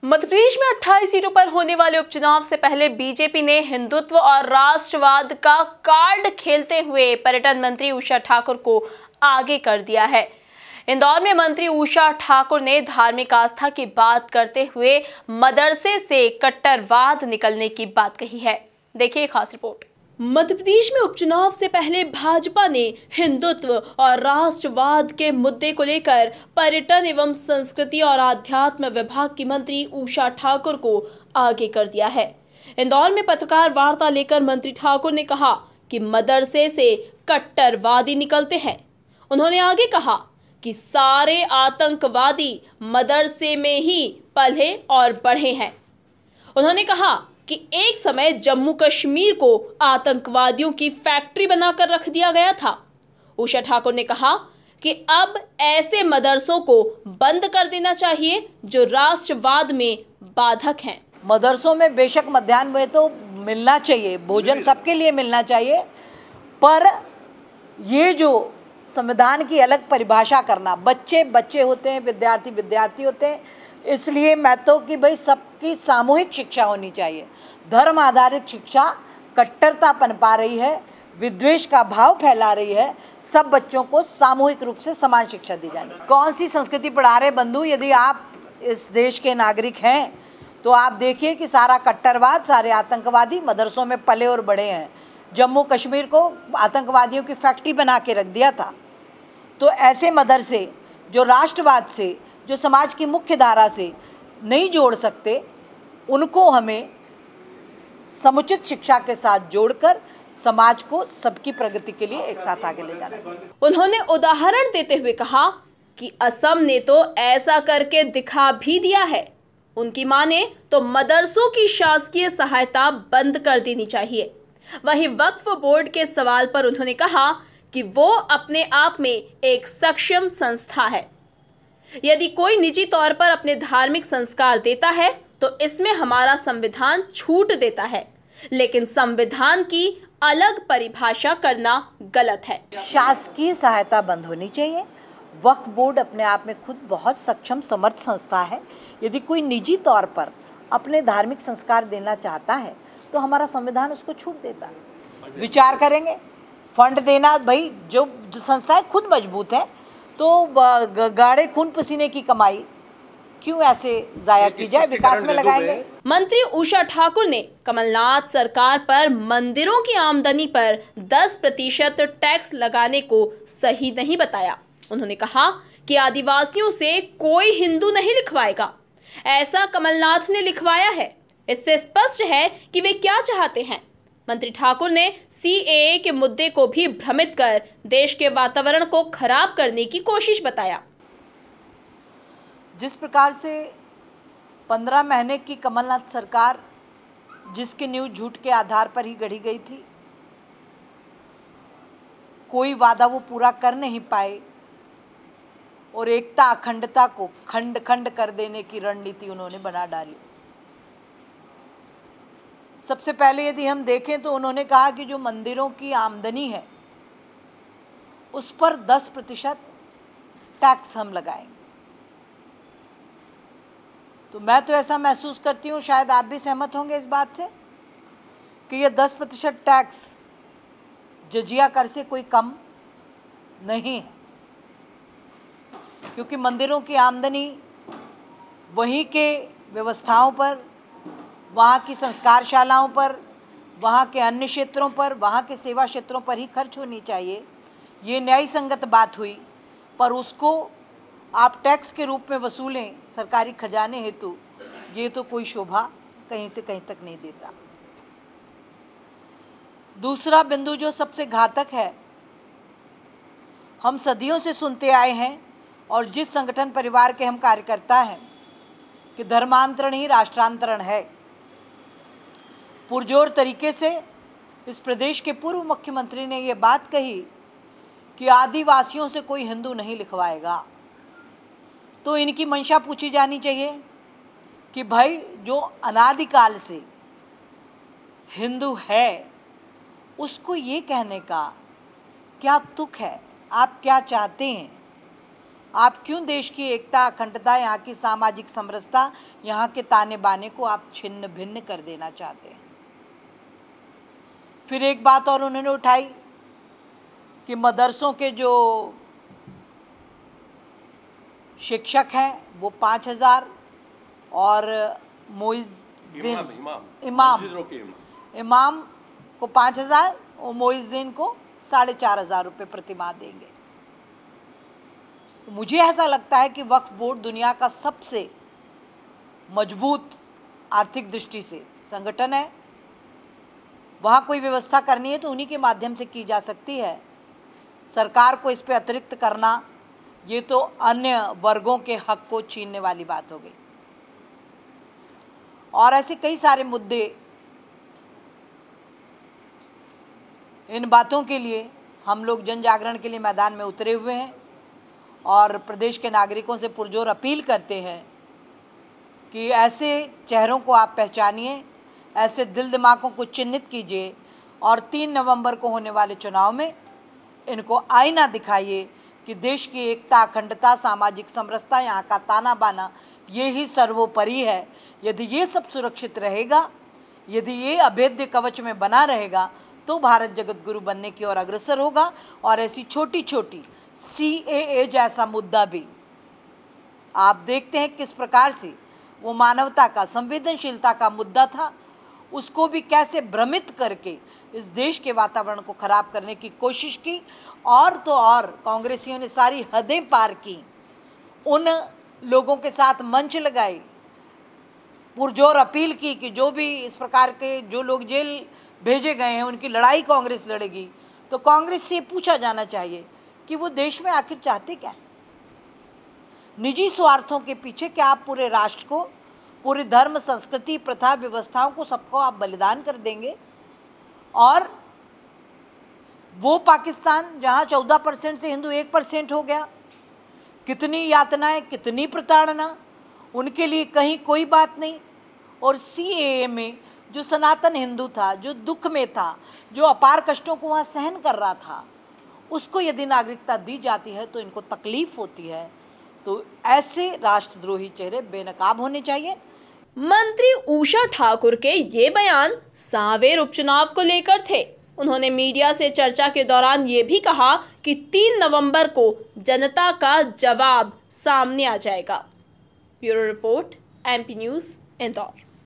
मध्य प्रदेश में 28 सीटों पर होने वाले उपचुनाव से पहले बीजेपी ने हिंदुत्व और राष्ट्रवाद का कार्ड खेलते हुए पर्यटन मंत्री उषा ठाकुर को आगे कर दिया है। इंदौर में मंत्री उषा ठाकुर ने धार्मिक आस्था की बात करते हुए मदरसे से कट्टरवाद निकलने की बात कही है। देखिए खास रिपोर्ट। मध्य प्रदेश में उपचुनाव से पहले भाजपा ने हिंदुत्व और राष्ट्रवाद के मुद्दे को लेकर पर्यटन एवं संस्कृति और आध्यात्म विभाग की मंत्री उषा ठाकुर को आगे कर दिया है। इंदौर में पत्रकार वार्ता लेकर मंत्री ठाकुर ने कहा कि मदरसे से कट्टरवादी निकलते हैं। उन्होंने आगे कहा कि सारे आतंकवादी मदरसे में ही पले और बढ़े हैं। उन्होंने कहा कि एक समय जम्मू कश्मीर को आतंकवादियों की फैक्ट्री बनाकर रख दिया गया था। उषा ठाकुर ने कहा कि अब ऐसे मदरसों को बंद कर देना चाहिए जो राष्ट्रवाद में बाधक हैं। मदरसों में बेशक मध्याह्न में तो मिलना चाहिए, भोजन सबके लिए मिलना चाहिए, पर ये जो संविधान की अलग परिभाषा करना, बच्चे बच्चे होते हैं, विद्यार्थी विद्यार्थी होते हैं, इसलिए मैं तो कि भाई सबकी सामूहिक शिक्षा होनी चाहिए। धर्म आधारित शिक्षा कट्टरता पनपा रही है, विद्वेष का भाव फैला रही है। सब बच्चों को सामूहिक रूप से समान शिक्षा दी जानी। कौन सी संस्कृति पढ़ा रहे बंधु? यदि आप इस देश के नागरिक हैं तो आप देखिए कि सारा कट्टरवाद, सारे आतंकवादी मदरसों में पले और बढ़े हैं। जम्मू कश्मीर को आतंकवादियों की फैक्ट्री बना के रख दिया था। तो ऐसे मदरसे जो राष्ट्रवाद से, जो समाज की मुख्य धारा से नहीं जोड़ सकते, उनको हमें समुचित शिक्षा के साथ जोड़कर समाज को सबकी प्रगति के लिए एक साथ आगे ले जाना चाहिए। उन्होंने उदाहरण देते हुए कहा कि असम ने तो ऐसा करके दिखा भी दिया है। उनकी माने तो मदरसों की शासकीय सहायता बंद कर देनी चाहिए। वहीं वक्फ बोर्ड के सवाल पर उन्होंने कहा कि वो अपने आप में एक सक्षम संस्था है। यदि कोई निजी तौर पर अपने धार्मिक संस्कार देता है तो इसमें हमारा संविधान छूट देता है, लेकिन संविधान की अलग परिभाषा करना गलत है। शासकीय सहायता बंद होनी चाहिए। वक्फ बोर्ड अपने आप में खुद बहुत सक्षम समर्थ संस्था है। यदि कोई निजी तौर पर अपने धार्मिक संस्कार देना चाहता है तो हमारा संविधान उसको छूट देता है। विचार करेंगे। फंड देना, भाई जो संस्थाएं खुद मजबूत है तो गाढ़े खून पसीने की कमाई क्यों ऐसे जाया की जाए, विकास में लगाएंगे। मंत्री उषा ठाकुर ने कमलनाथ सरकार पर मंदिरों की आमदनी पर 10% टैक्स लगाने को सही नहीं बताया। उन्होंने कहा कि आदिवासियों से कोई हिंदू नहीं लिखवाएगा, ऐसा कमलनाथ ने लिखवाया है। इससे स्पष्ट है कि वे क्या चाहते हैं। मंत्री ठाकुर ने सीएए के मुद्दे को भी भ्रमित कर देश के वातावरण को खराब करने की कोशिश बताया। जिस प्रकार से 15 महीने की कमलनाथ सरकार, जिसकी नींव झूठ के आधार पर ही गढ़ी गई थी, कोई वादा वो पूरा कर नहीं पाए और एकता अखंडता को खंड खंड कर देने की रणनीति उन्होंने बना डाली। सबसे पहले यदि हम देखें तो उन्होंने कहा कि जो मंदिरों की आमदनी है उस पर 10% टैक्स हम लगाएंगे। तो मैं तो ऐसा महसूस करती हूँ, शायद आप भी सहमत होंगे इस बात से, कि ये 10% टैक्स जजिया कर से कोई कम नहीं है, क्योंकि मंदिरों की आमदनी वहीं के व्यवस्थाओं पर, वहाँ की संस्कारशालाओं पर, वहाँ के अन्य क्षेत्रों पर, वहाँ के सेवा क्षेत्रों पर ही खर्च होनी चाहिए। ये न्याय संगत बात हुई, पर उसको आप टैक्स के रूप में वसूलें सरकारी खजाने हेतु, ये तो कोई शोभा कहीं से कहीं तक नहीं देता। दूसरा बिंदु जो सबसे घातक है, हम सदियों से सुनते आए हैं और जिस संगठन परिवार के हम कार्यकर्ता हैं कि धर्मांतरण ही राष्ट्रांतरण है। पुरजोर तरीके से इस प्रदेश के पूर्व मुख्यमंत्री ने ये बात कही कि आदिवासियों से कोई हिंदू नहीं लिखवाएगा। तो इनकी मंशा पूछी जानी चाहिए कि भाई जो अनादिकाल से हिंदू है उसको ये कहने का क्या तुक है? आप क्या चाहते हैं? आप क्यों देश की एकता, अखंडता, यहाँ की सामाजिक समरसता, यहाँ के ताने बाने को आप छिन्न भिन्न कर देना चाहते हैं? फिर एक बात और उन्होंने उठाई कि मदरसों के जो शिक्षक हैं वो 5,000 और इमाम को 5,000 और मोइज़ीन को 4,500 रुपये प्रति माह देंगे। तो मुझे ऐसा लगता है कि वक्फ बोर्ड दुनिया का सबसे मजबूत आर्थिक दृष्टि से संगठन है। वहाँ कोई व्यवस्था करनी है तो उन्हीं के माध्यम से की जा सकती है। सरकार को इस पे अतिरिक्त करना, ये तो अन्य वर्गों के हक को छीनने वाली बात हो गई। और ऐसे कई सारे मुद्दे, इन बातों के लिए हम लोग जन जागरण के लिए मैदान में उतरे हुए हैं और प्रदेश के नागरिकों से पुरजोर अपील करते हैं कि ऐसे चेहरों को आप पहचानिए, ऐसे दिल दिमागों को चिन्हित कीजिए और 3 नवंबर को होने वाले चुनाव में इनको आईना दिखाइए कि देश की एकता, अखंडता, सामाजिक समरसता, यहाँ का ताना बाना, ये ही सर्वोपरि है। यदि ये सब सुरक्षित रहेगा, यदि ये अभेद्य कवच में बना रहेगा, तो भारत जगत गुरु बनने की ओर अग्रसर होगा। और ऐसी छोटी छोटी CAA जैसा मुद्दा भी आप देखते हैं किस प्रकार से वो मानवता का, संवेदनशीलता का मुद्दा था, उसको भी कैसे भ्रमित करके इस देश के वातावरण को खराब करने की कोशिश की। और तो और कांग्रेसियों ने सारी हदें पार की, उन लोगों के साथ मंच लगाई, पुरजोर अपील की कि जो भी इस प्रकार के जो लोग जेल भेजे गए हैं उनकी लड़ाई कांग्रेस लड़ेगी। तो कांग्रेस से पूछा जाना चाहिए कि वो देश में आखिर चाहते क्या है? निजी स्वार्थों के पीछे क्या आप पूरे राष्ट्र को, पूरे धर्म, संस्कृति, प्रथा, व्यवस्थाओं को, सबको आप बलिदान कर देंगे? और वो पाकिस्तान जहां 14% से हिंदू 1% हो गया, कितनी यातनाएं, कितनी प्रताड़ना, उनके लिए कहीं कोई बात नहीं। और CAA में जो सनातन हिंदू था, जो दुख में था, जो अपार कष्टों को वहाँ सहन कर रहा था, उसको यदि नागरिकता दी जाती है तो इनको तकलीफ होती है। तो ऐसे राष्ट्रद्रोही चेहरे बेनकाब होने चाहिए। मंत्री उषा ठाकुर के ये बयान सांवेर उपचुनाव को लेकर थे। उन्होंने मीडिया से चर्चा के दौरान ये भी कहा कि 3 नवंबर को जनता का जवाब सामने आ जाएगा। Bureau report, MP news, Indore.